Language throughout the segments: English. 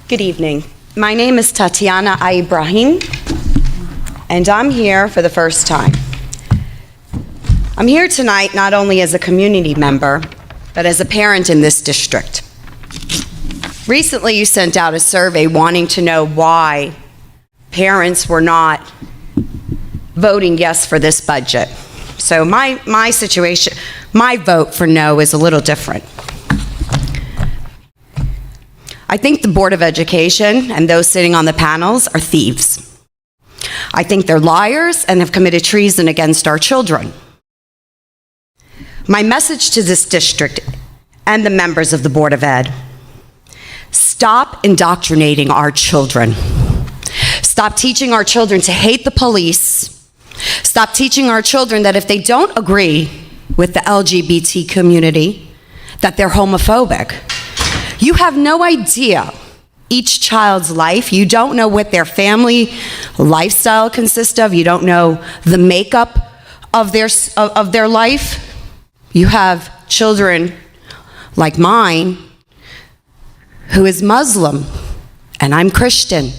Good evening. My name is Tatiana Ibrahim, and I'm here for the first time. I'm here tonight not only as a community member, but as a parent in this district. Recently, you sent out a survey wanting to know why parents were not voting yes for this budget. So my situation, my vote for no is a little different. I think the Board of Education and those sitting on the panels are thieves. I think they're liars and have committed treason against our children. My message to this district and the members of the Board of Ed: stop indoctrinating our children. Stop teaching our children to hate the police. Stop teaching our children that if they don't agree with the LGBT community, that they're homophobic. You have no idea each child's life. You don't know what their family lifestyle consists of. You don't know the makeup of their life. You have children like mine who is Muslim, and I'm Christian,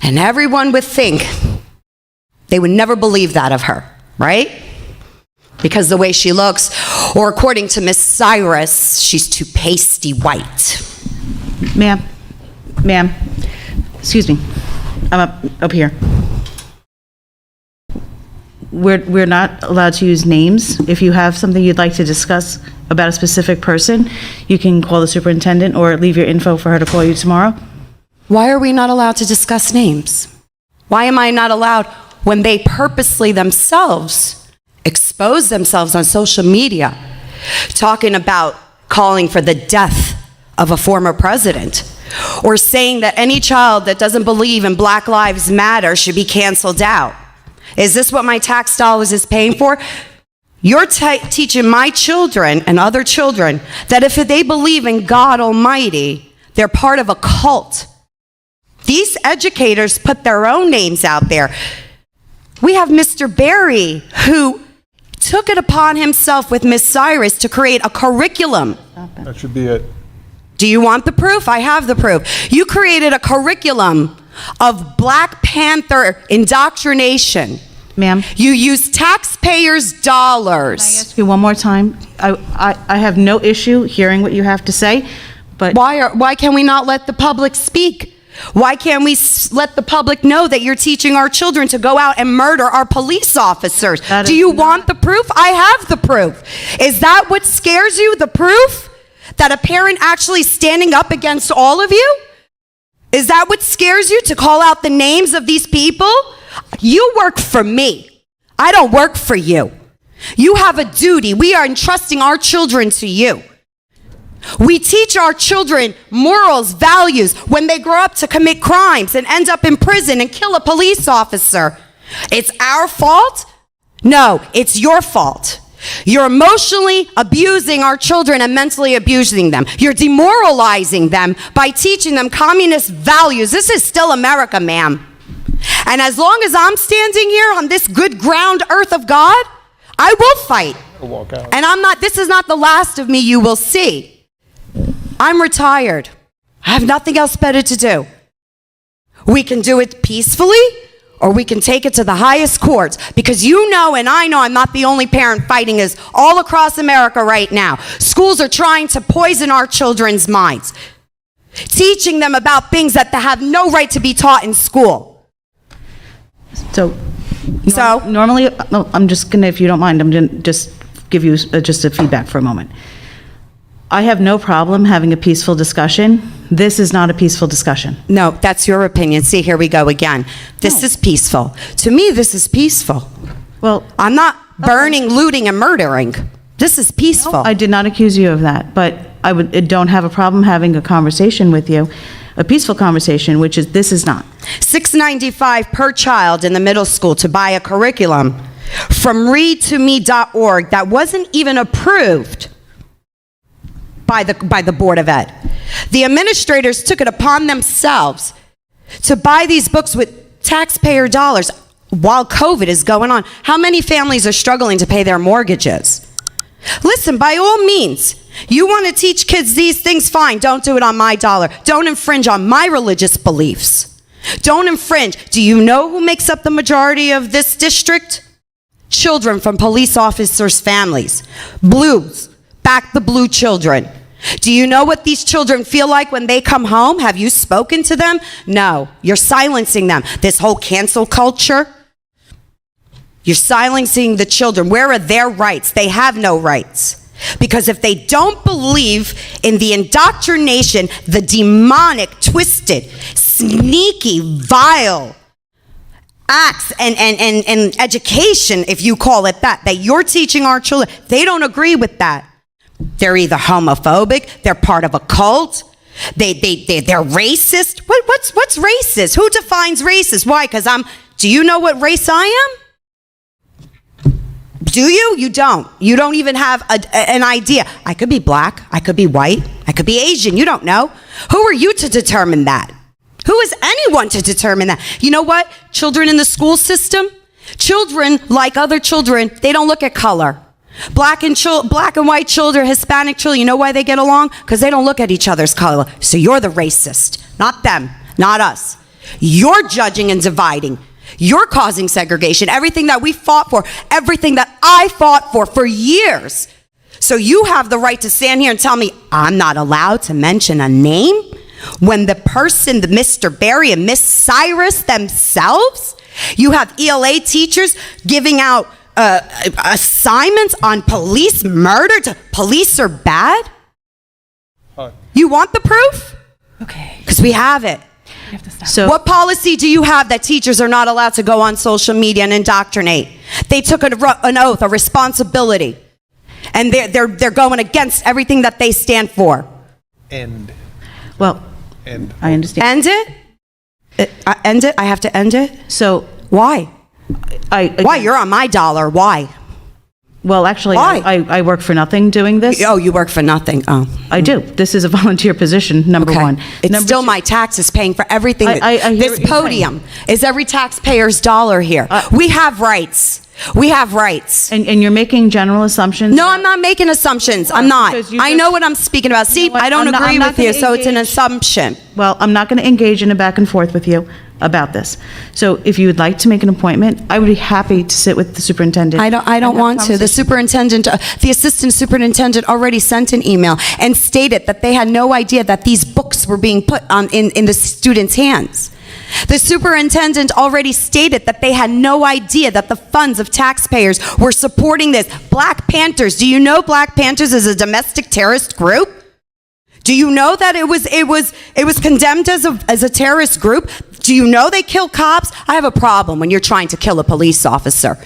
and everyone would think, they would never believe that of her, right? Because the way she looks, or according to Miss Cyrus, she's too pasty white. Ma'am, excuse me, I'm up here. We're not allowed to use names. If you have something you'd like to discuss about a specific person, you can call the superintendent or leave your info for her to call you tomorrow. Why are we not allowed to discuss names? Why am I not allowed when they purposely themselves expose themselves on social media, talking about calling for the death of a former president, or saying that any child that doesn't believe in Black Lives Matter should be canceled out? Is this what my tax dollars is paying for? You're teaching my children and other children that if they believe in God Almighty, they're part of a cult. These educators put their own names out there. We have Mr. Berry, who took it upon himself with Miss Cyrus to create a curriculum. That should be it. Do you want the proof? I have the proof. You created a curriculum of Black Panther indoctrination. Ma'am, You use taxpayers' dollars. can I ask you one more time? I have no issue hearing what you have to say, but Why can we not let the public speak? Why can't we let the public know that you're teaching our children to go out and murder our police officers? That Do is you not- want the proof? I have the proof. Is that what scares you, the proof? That a parent actually standing up against all of you? Is that what scares you, to call out the names of these people? You work for me. I don't work for you. You have a duty. We are entrusting our children to you. We teach our children morals, values, when they grow up to commit crimes and end up in prison and kill a police officer. It's our fault? No, it's your fault. You're emotionally abusing our children and mentally abusing them. You're demoralizing them by teaching them communist values. This is still America, ma'am. And as long as I'm standing here on this good ground earth of God, I will fight. Walk out. And this is not the last of me you will see. I'm retired. I have nothing else better to do. We can do it peacefully, or we can take it to the highest courts, because you know and I know I'm not the only parent fighting this all across America right now. Schools are trying to poison our children's minds, teaching them about things that they have no right to be taught in school. So So, normally, I'm just gonna, if you don't mind, I'm gonna just give you just a feedback for a moment. I have no problem having a peaceful discussion. This is not a peaceful discussion. no, that's your opinion. See, here we go again. This No. is peaceful. To me, this is peaceful. Well, I'm not burning, looting, and murdering. This is peaceful. I did not accuse you of that, but I don't have a problem having a conversation with you, a peaceful conversation, which is, this is not. $6.95 per child in the middle school to buy a curriculum from readtome.org that wasn't even approved by the Board of Ed. The administrators took it upon themselves to buy these books with taxpayer dollars while COVID is going on. How many families are struggling to pay their mortgages? Listen, by all means, you want to teach kids these things, fine. Don't do it on my dollar. Don't infringe on my religious beliefs. Don't infringe. Do you know who makes up the majority of this district? Children from police officers' families. Blues. Back the blue children. Do you know what these children feel like when they come home? Have you spoken to them? No. You're silencing them. This whole cancel culture. You're silencing the children. Where are their rights? They have no rights. Because if they don't believe in the indoctrination, the demonic, twisted, sneaky, vile acts and education, if you call it that you're teaching our children, they don't agree with that. They're either homophobic, they're part of a cult, they're racist. What's racist? Who defines racist? Why? Because do you know what race I am? Do you? You don't. You don't even have an idea. I could be black. I could be white. I could be Asian. You don't know. Who are you to determine that? Who is anyone to determine that? You know what? Children in the school system, children like other children, they don't look at color. Black and white children, Hispanic children, you know why they get along? Because they don't look at each other's color. So you're the racist, not them, not us. You're judging and dividing. You're causing segregation, everything that we fought for, everything that I fought for years. So you have the right to stand here and tell me I'm not allowed to mention a name when the person, the Mr. Barry and Miss Cyrus themselves, you have ELA teachers giving out assignments on police murder. Police are bad? You want the proof? Okay. Because we have it. So What policy do you have that teachers are not allowed to go on social media and indoctrinate? They took an oath, a responsibility, and they're going against everything that they stand for. well, I understand. End it? End it? I have to end it? So Why? Why? You're on my dollar. Why? Well, actually, Why? I work for nothing doing this. Oh, you work for nothing. Oh. I do. This is a volunteer position, number Okay. one. It's Number still two- my taxes paying for everything. I hear This what you're podium is every taxpayer's dollar here. We have rights. We have rights. And you're making general assumptions? No, I'm not making assumptions. I'm not. Because you I just- know what I'm speaking about. See, You know what? I don't I'm not- agree I'm not with you, gonna so it's an engage. assumption. Well, I'm not going to engage in a back and forth with you about this. So if you would like to make an appointment, I would be happy to sit with the superintendent. I don't and have want to. The conversation. superintendent, the assistant superintendent already sent an email and stated that they had no idea that these books were being put in the students' hands. The superintendent already stated that they had no idea that the funds of taxpayers were supporting this. Black Panthers, do you know Black Panthers is a domestic terrorist group? Do you know that it was condemned as a terrorist group? Do you know they kill cops? I have a problem when you're trying to kill a police officer.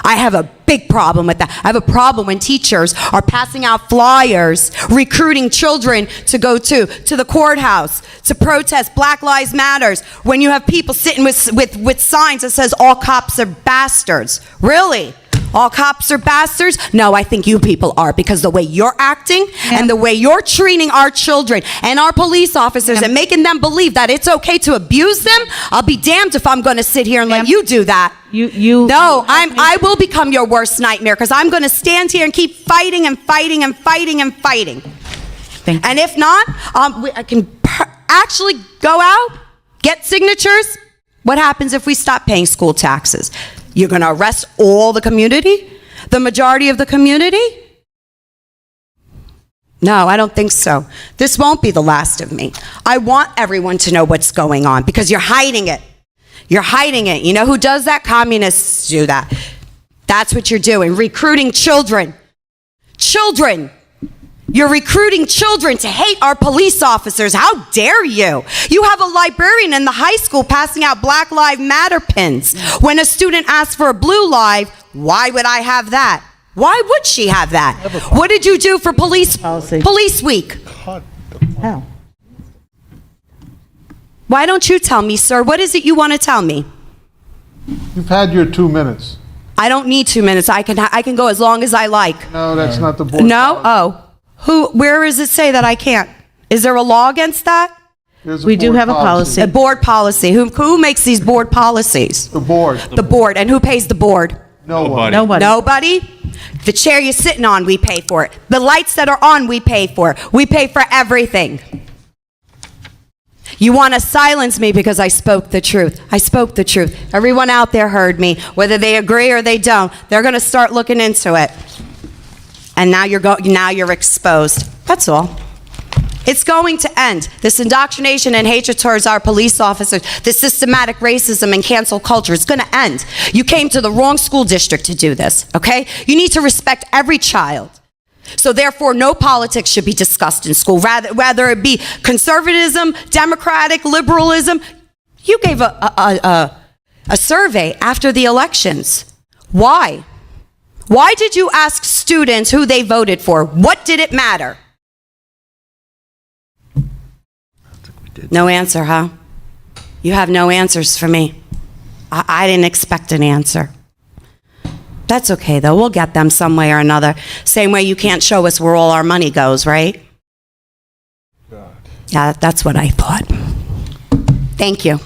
I have a big problem with that. I have a problem when teachers are passing out flyers, recruiting children to go to the courthouse, to protest Black Lives Matters, when you have people sitting with signs that says all cops are bastards. Really? All cops are bastards? No, I think you people are, because the way you're acting and the way you're treating our children and our police officers and making them believe that it's okay to abuse them, I'll be damned if I'm going to sit here and let you do that. No, I will become your worst nightmare, because I'm going to stand here and keep fighting and fighting and fighting and fighting. Thank you. And if not, I can actually go out, get signatures. What happens if we stop paying school taxes? You're going to arrest all the community? The majority of the community? No, I don't think so. This won't be the last of me. I want everyone to know what's going on, because you're hiding it. You're hiding it. You know who does that? Communists do that. That's what you're doing, recruiting children. Children. You're recruiting children to hate our police officers. How dare you? You have a librarian in the high school passing out Black Lives Matter pins. When a student asks for a blue live, why would I have that? Why would she have that? What did you do for police week? How? Why don't you tell me, sir? What is it you want to tell me? You've had your 2 minutes. I don't need 2 minutes. I can go as long as I like. No, that's not the board. No? Oh. Where does it say that I can't? Is there a law against that? There's We do board have a policy. A board policy. Who makes these board policies? The board. The board. And who pays the board? No one. Nobody. Nobody? The chair you're sitting on, we pay for it. The lights that are on, we pay for. We pay for everything. You want to silence me because I spoke the truth. I spoke the truth. Everyone out there heard me. Whether they agree or they don't, they're going to start looking into it. And now you're exposed. That's all. It's going to end. This indoctrination and hatred towards our police officers, this systematic racism and cancel culture is going to end. You came to the wrong school district to do this, okay? You need to respect every child. So therefore, no politics should be discussed in school, whether it be conservatism, democratic, liberalism. You gave a survey after the elections. Why? Why did you ask students who they voted for? What did it matter? No answer, huh? You have no answers for me. I didn't expect an answer. That's okay, though. We'll get them some way or another. Same way you can't show us where all our money goes, right? Yeah, that's what I thought. Thank you.